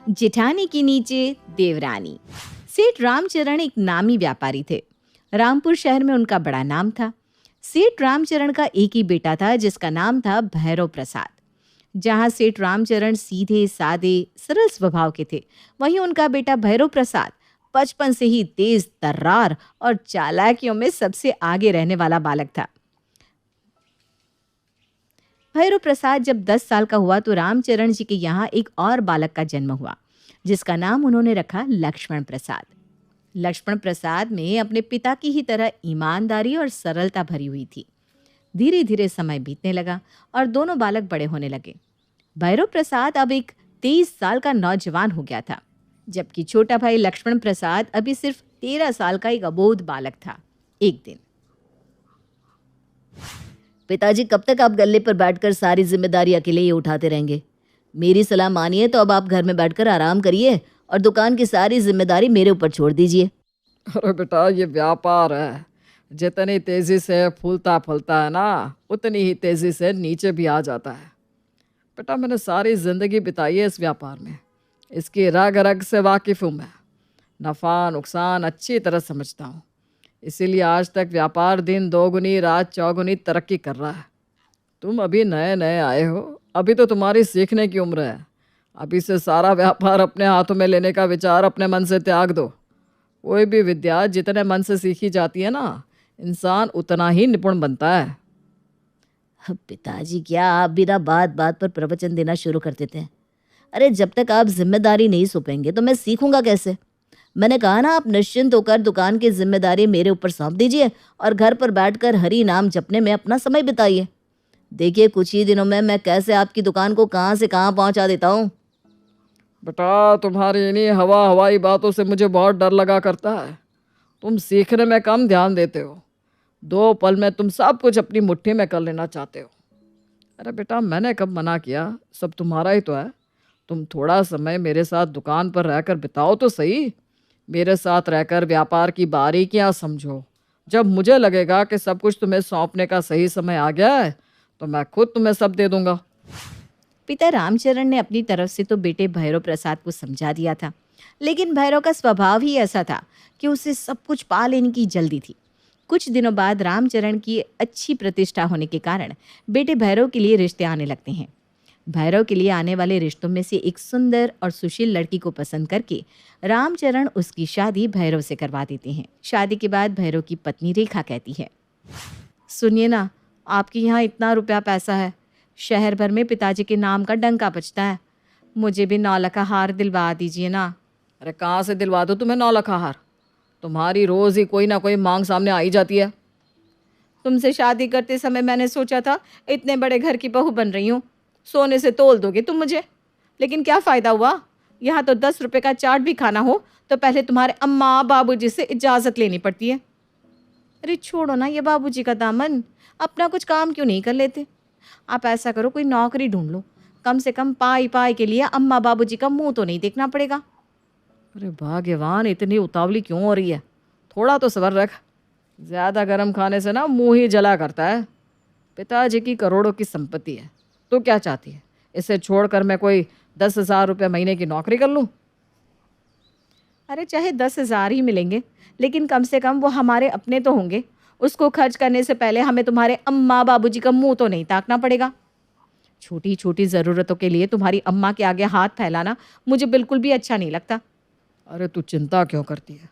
जिठानी के नीचे देवरानी। सेठ रामचरण एक नामी व्यापारी थे। रामपुर शहर में उनका बड़ा नाम था। सेठ रामचरण का एक ही बेटा था जिसका नाम था भैरव प्रसाद। जहां सेठ रामचरण सीधे सादे सरल स्वभाव के थे, वहीं उनका बेटा भैरव प्रसाद बचपन से ही तेज तर्रार और चालाकियों में सबसे आगे रहने वाला बालक था। भैरव प्रसाद जब 10 साल का हुआ तो रामचरण जी के यहाँ एक और बालक का जन्म हुआ, जिसका नाम उन्होंने रखा लक्ष्मण प्रसाद। लक्ष्मण प्रसाद में अपने पिता की ही तरह ईमानदारी और सरलता भरी हुई थी। धीरे धीरे समय बीतने लगा और दोनों बालक बड़े होने लगे। भैरव प्रसाद अब एक 23 साल का नौजवान हो गया था, जबकि छोटा भाई लक्ष्मण प्रसाद अभी सिर्फ 13 साल का एक अबोध बालक था। एक दिन, पिताजी, कब तक आप गल्ले पर बैठकर सारी जिम्मेदारी अकेले ही उठाते रहेंगे? मेरी सलाह मानिए तो अब आप घर में बैठकर आराम करिए और दुकान की सारी जिम्मेदारी मेरे ऊपर छोड़ दीजिए। अरे बेटा, ये व्यापार है। जितनी तेजी से फूलता फलता है ना, उतनी ही तेजी से नीचे भी आ जाता है। बेटा, मैंने सारी जिंदगी बिताई है इस व्यापार में। इसकी रग रग से वाकिफ़ हूँ मैं। नफ़ा नुकसान अच्छी तरह समझता हूँ। इसीलिए आज तक व्यापार दिन दोगुनी रात चौगुनी तरक्की कर रहा है। तुम अभी नए नए आए हो, अभी तो तुम्हारी सीखने की उम्र है। अभी से सारा व्यापार अपने हाथों में लेने का विचार अपने मन से त्याग दो। कोई भी विद्या जितने मन से सीखी जाती है ना, इंसान उतना ही निपुण बनता है। पिताजी, क्या आप बिना बात बात पर प्रवचन देना शुरू कर देते हैं? अरे, जब तक आप जिम्मेदारी नहीं सौंपेंगे तो मैं सीखूंगा कैसे? मैंने कहा ना, आप निश्चिंत होकर दुकान की जिम्मेदारी मेरे ऊपर सौंप दीजिए और घर पर बैठकर हरि नाम जपने में अपना समय बिताइए। देखिए, कुछ ही दिनों में मैं कैसे आपकी दुकान को कहाँ से कहाँ पहुँचा देता हूँ। बेटा, तुम्हारी इन्हीं हवाई बातों से मुझे बहुत डर लगा करता है। तुम सीखने में कम ध्यान देते हो। 2 पल में तुम सब कुछ अपनी मुट्ठी में कर लेना चाहते हो। अरे बेटा, मैंने कब मना किया? सब तुम्हारा ही तो है। तुम थोड़ा समय मेरे साथ दुकान पर रहकर बिताओ तो सही। मेरे साथ रहकर व्यापार की बारीकियां समझो। जब मुझे लगेगा कि सब कुछ तुम्हें सौंपने का सही समय आ गया है, तो मैं खुद तुम्हें सब दे दूंगा। पिता रामचरण ने अपनी तरफ से तो बेटे भैरव प्रसाद को समझा दिया था, लेकिन भैरव का स्वभाव ही ऐसा था कि उसे सब कुछ पा लेने की जल्दी थी। कुछ दिनों बाद रामचरण की अच्छी प्रतिष्ठा होने के कारण बेटे भैरव के लिए रिश्ते आने लगते हैं। भैरव के लिए आने वाले रिश्तों में से एक सुंदर और सुशील लड़की को पसंद करके रामचरण उसकी शादी भैरव से करवा देते हैं। शादी के बाद भैरव की पत्नी रेखा कहती है, सुनिए ना, आपके यहाँ इतना रुपया पैसा है, शहर भर में पिताजी के नाम का डंका बजता है। मुझे भी 9 लाख का हार दिलवा दीजिए ना। अरे कहाँ से दिलवा दो तुम्हें 9 लाख का हार? तुम्हारी रोज़ ही कोई ना कोई मांग सामने आ ही जाती है। तुमसे शादी करते समय मैंने सोचा था इतने बड़े घर की बहू बन रही हूँ, सोने से तोल दोगे तुम मुझे। लेकिन क्या फ़ायदा हुआ? यहाँ तो 10 रुपये का चाट भी खाना हो तो पहले तुम्हारे अम्मा बाबूजी से इजाज़त लेनी पड़ती है। अरे छोड़ो ना ये बाबूजी का दामन, अपना कुछ काम क्यों नहीं कर लेते? आप ऐसा करो, कोई नौकरी ढूंढ लो, कम से कम पाई पाई के लिए अम्मा बाबूजी का मुंह तो नहीं देखना पड़ेगा। अरे भाग्यवान, इतनी उतावली क्यों हो रही है? थोड़ा तो सब्र रख। ज़्यादा गर्म खाने से ना मुंह ही जला करता है। पिताजी की करोड़ों की संपत्ति है, तो क्या चाहती है? इसे छोड़कर मैं कोई 10,000 रुपये महीने की नौकरी कर लूँ? अरे चाहे 10,000 ही मिलेंगे, लेकिन कम से कम वो हमारे अपने तो होंगे। उसको खर्च करने से पहले हमें तुम्हारे अम्मा बाबूजी का मुंह तो नहीं ताकना पड़ेगा। छोटी छोटी ज़रूरतों के लिए तुम्हारी अम्मा के आगे हाथ फैलाना मुझे बिल्कुल भी अच्छा नहीं लगता। अरे तू चिंता क्यों करती है?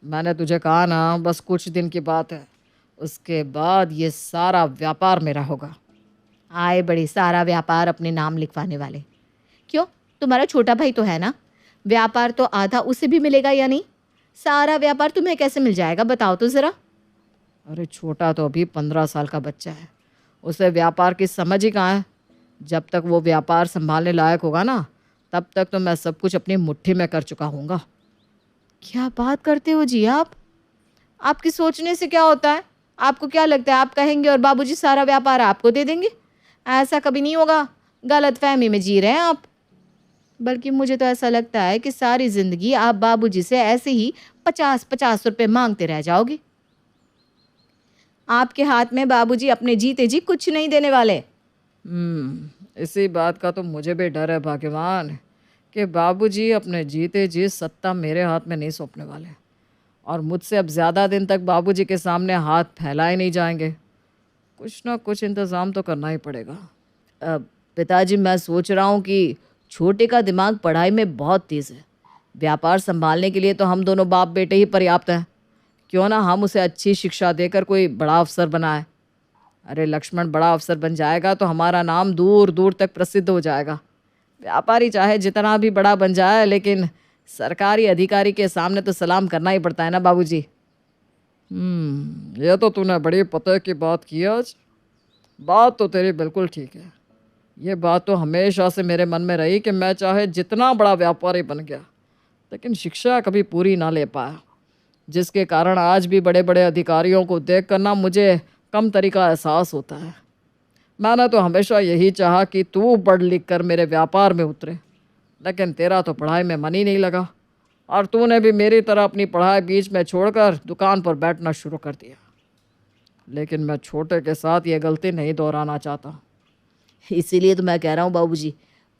मैंने तुझे कहा ना, बस कुछ दिन की बात है, उसके बाद ये सारा व्यापार मेरा होगा। आए बड़े सारा व्यापार अपने नाम लिखवाने वाले। क्यों, तुम्हारा छोटा भाई तो है ना, व्यापार तो आधा उसे भी मिलेगा या नहीं? सारा व्यापार तुम्हें कैसे मिल जाएगा, बताओ तो ज़रा। अरे छोटा तो अभी 15 साल का बच्चा है, उसे व्यापार की समझ ही कहाँ है। जब तक वो व्यापार संभालने लायक होगा ना, तब तक तो मैं सब कुछ अपनी मुट्ठी में कर चुका हूँगा। क्या बात करते हो जी आप? आपकी सोचने से क्या होता है? आपको क्या लगता है आप कहेंगे और बाबूजी सारा व्यापार आपको दे देंगे? ऐसा कभी नहीं होगा, गलतफहमी में जी रहे हैं आप। बल्कि मुझे तो ऐसा लगता है कि सारी ज़िंदगी आप बाबूजी से ऐसे ही 50-50 रुपए मांगते रह जाओगे। आपके हाथ में बाबूजी अपने जीते जी कुछ नहीं देने वाले। इसी बात का तो मुझे भी डर है भाग्यवान, कि बाबूजी अपने जीते जी सत्ता मेरे हाथ में नहीं सौंपने वाले, और मुझसे अब ज़्यादा दिन तक बाबूजी के सामने हाथ फैलाए नहीं जाएंगे। कुछ ना कुछ इंतज़ाम तो करना ही पड़ेगा। पिताजी, मैं सोच रहा हूँ कि छोटे का दिमाग पढ़ाई में बहुत तेज़ है। व्यापार संभालने के लिए तो हम दोनों बाप बेटे ही पर्याप्त हैं। क्यों ना हम उसे अच्छी शिक्षा देकर कोई बड़ा अफसर बनाए। अरे लक्ष्मण, बड़ा अफसर बन जाएगा तो हमारा नाम दूर दूर तक प्रसिद्ध हो जाएगा। व्यापारी चाहे जितना भी बड़ा बन जाए, लेकिन सरकारी अधिकारी के सामने तो सलाम करना ही पड़ता है ना बाबूजी। ये तो तूने बड़ी पते की बात की आज। बात तो तेरी बिल्कुल ठीक है। ये बात तो हमेशा से मेरे मन में रही कि मैं चाहे जितना बड़ा व्यापारी बन गया, लेकिन शिक्षा कभी पूरी ना ले पाया, जिसके कारण आज भी बड़े बड़े अधिकारियों को देख कर ना मुझे कम तरीका एहसास होता है। मैंने तो हमेशा यही चाहा कि तू पढ़ लिख कर मेरे व्यापार में उतरे, लेकिन तेरा तो पढ़ाई में मन ही नहीं लगा, और तूने भी मेरी तरह अपनी पढ़ाई बीच में छोड़कर दुकान पर बैठना शुरू कर दिया। लेकिन मैं छोटे के साथ ये गलती नहीं दोहराना चाहता। इसीलिए तो मैं कह रहा हूँ बाबूजी,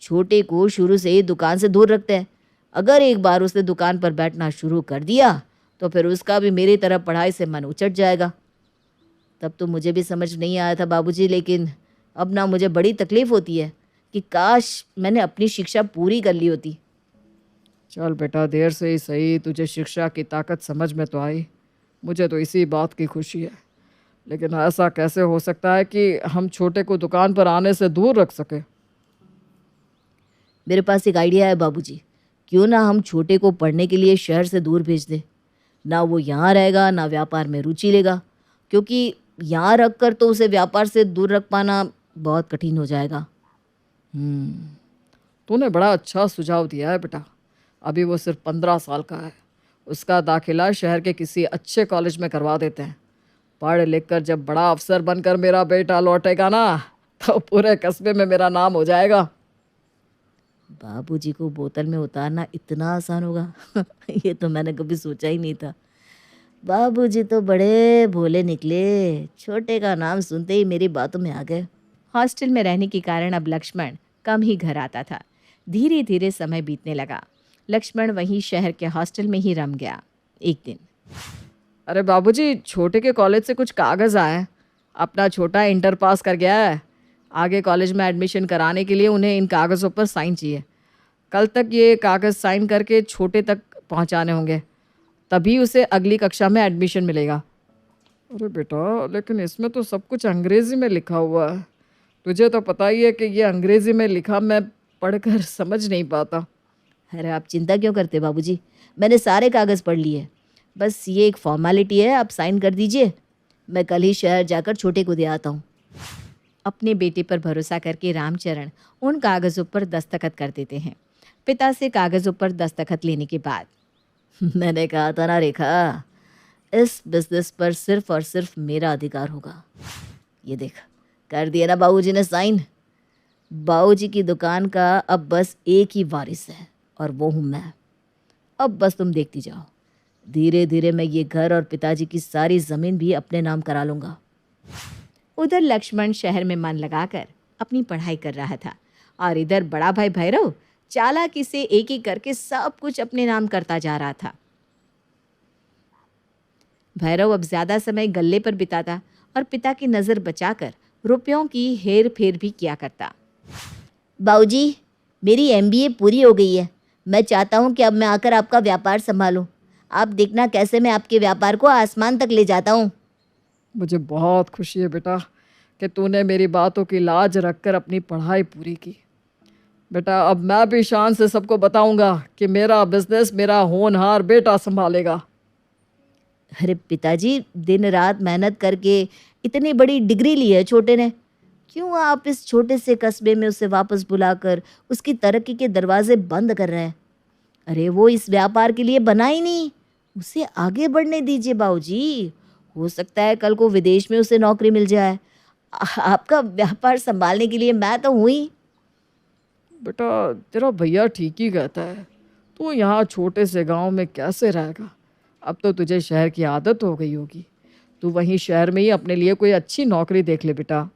छोटे को शुरू से ही दुकान से दूर रखते हैं। अगर एक बार उसने दुकान पर बैठना शुरू कर दिया तो फिर उसका भी मेरी तरह पढ़ाई से मन उचट जाएगा। तब तो मुझे भी समझ नहीं आया था बाबूजी, लेकिन अब ना मुझे बड़ी तकलीफ़ होती है कि काश मैंने अपनी शिक्षा पूरी कर ली होती। चल बेटा, देर से ही सही तुझे शिक्षा की ताकत समझ में तो आई। मुझे तो इसी बात की खुशी है। लेकिन ऐसा कैसे हो सकता है कि हम छोटे को दुकान पर आने से दूर रख सके? मेरे पास एक आइडिया है बाबूजी। क्यों ना हम छोटे को पढ़ने के लिए शहर से दूर भेज दें। ना वो यहाँ रहेगा, ना व्यापार में रुचि लेगा, क्योंकि यहाँ रख कर तो उसे व्यापार से दूर रख पाना बहुत कठिन हो जाएगा। तूने बड़ा अच्छा सुझाव दिया है बेटा। अभी वो सिर्फ 15 साल का है। उसका दाखिला शहर के किसी अच्छे कॉलेज में करवा देते हैं। पढ़ लिख कर जब बड़ा अफसर बनकर मेरा बेटा लौटेगा ना, तो पूरे कस्बे में मेरा नाम हो जाएगा। बाबूजी को बोतल में उतारना इतना आसान होगा? ये तो मैंने कभी सोचा ही नहीं था। बाबूजी तो बड़े भोले निकले, छोटे का नाम सुनते ही मेरी बातों में आ गए। हॉस्टल में रहने के कारण अब लक्ष्मण कम ही घर आता था। धीरे धीरे समय बीतने लगा। लक्ष्मण वहीं शहर के हॉस्टल में ही रम गया। एक दिन, अरे बाबूजी, छोटे के कॉलेज से कुछ कागज़ आए हैं। अपना छोटा इंटर पास कर गया है। आगे कॉलेज में एडमिशन कराने के लिए उन्हें इन कागज़ों पर साइन चाहिए। कल तक ये कागज़ साइन करके छोटे तक पहुंचाने होंगे, तभी उसे अगली कक्षा में एडमिशन मिलेगा। अरे बेटा, लेकिन इसमें तो सब कुछ अंग्रेज़ी में लिखा हुआ है। तुझे तो पता ही है कि ये अंग्रेज़ी में लिखा मैं पढ़कर समझ नहीं पाता। अरे आप चिंता क्यों करते बाबूजी, मैंने सारे कागज़ पढ़ लिए। बस ये एक फॉर्मेलिटी है, आप साइन कर दीजिए। मैं कल ही शहर जाकर छोटे को दे आता हूँ। अपने बेटे पर भरोसा करके रामचरण उन कागज़ों पर दस्तखत कर देते हैं। पिता से कागज़ों पर दस्तखत लेने के बाद, मैंने कहा था ना रेखा, इस बिजनेस पर सिर्फ और सिर्फ मेरा अधिकार होगा। ये देख, कर दिया ना बाबूजी ने साइन। बाबूजी की दुकान का अब बस एक ही वारिस है, और वो हूँ मैं। अब बस तुम देखती जाओ, धीरे धीरे मैं ये घर और पिताजी की सारी ज़मीन भी अपने नाम करा लूँगा। उधर लक्ष्मण शहर में मन लगाकर अपनी पढ़ाई कर रहा था, और इधर बड़ा भाई भैरव चालाकी से एक एक करके सब कुछ अपने नाम करता जा रहा था। भैरव अब ज़्यादा समय गल्ले पर बिताता और पिता की नज़र बचाकर रुपयों की हेर फेर भी किया करता। बाबूजी, मेरी MBA पूरी हो गई है। मैं चाहता हूँ कि अब मैं आकर आपका व्यापार संभालूँ। आप देखना कैसे मैं आपके व्यापार को आसमान तक ले जाता हूँ। मुझे बहुत खुशी है बेटा कि तूने मेरी बातों की लाज रखकर अपनी पढ़ाई पूरी की। बेटा, अब मैं भी शान से सबको बताऊंगा कि मेरा बिजनेस मेरा होनहार बेटा संभालेगा। अरे पिताजी, दिन रात मेहनत करके इतनी बड़ी डिग्री ली है छोटे ने, क्यों आप इस छोटे से कस्बे में उसे वापस बुलाकर उसकी तरक्की के दरवाजे बंद कर रहे हैं? अरे वो इस व्यापार के लिए बना ही नहीं, उसे आगे बढ़ने दीजिए बाबूजी। हो सकता है कल को विदेश में उसे नौकरी मिल जाए। आपका व्यापार संभालने के लिए मैं तो हूँ ही। बेटा, तेरा भैया ठीक ही कहता है। तू यहाँ छोटे से गांव में कैसे रहेगा? अब तो तुझे शहर की आदत हो गई होगी। तू वहीं शहर में ही अपने लिए कोई अच्छी नौकरी देख ले बेटा।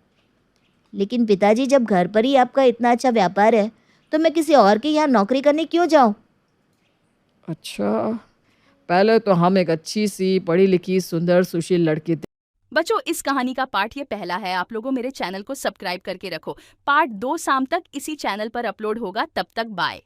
लेकिन पिताजी, जब घर पर ही आपका इतना अच्छा व्यापार है तो मैं किसी और के यहाँ नौकरी करने क्यों जाऊँ? अच्छा, पहले तो हम एक अच्छी सी पढ़ी लिखी सुंदर सुशील लड़की थे। बच्चों, इस कहानी का पार्ट ये पहला है। आप लोगों मेरे चैनल को सब्सक्राइब करके रखो। पार्ट 2 शाम तक इसी चैनल पर अपलोड होगा। तब तक बाय।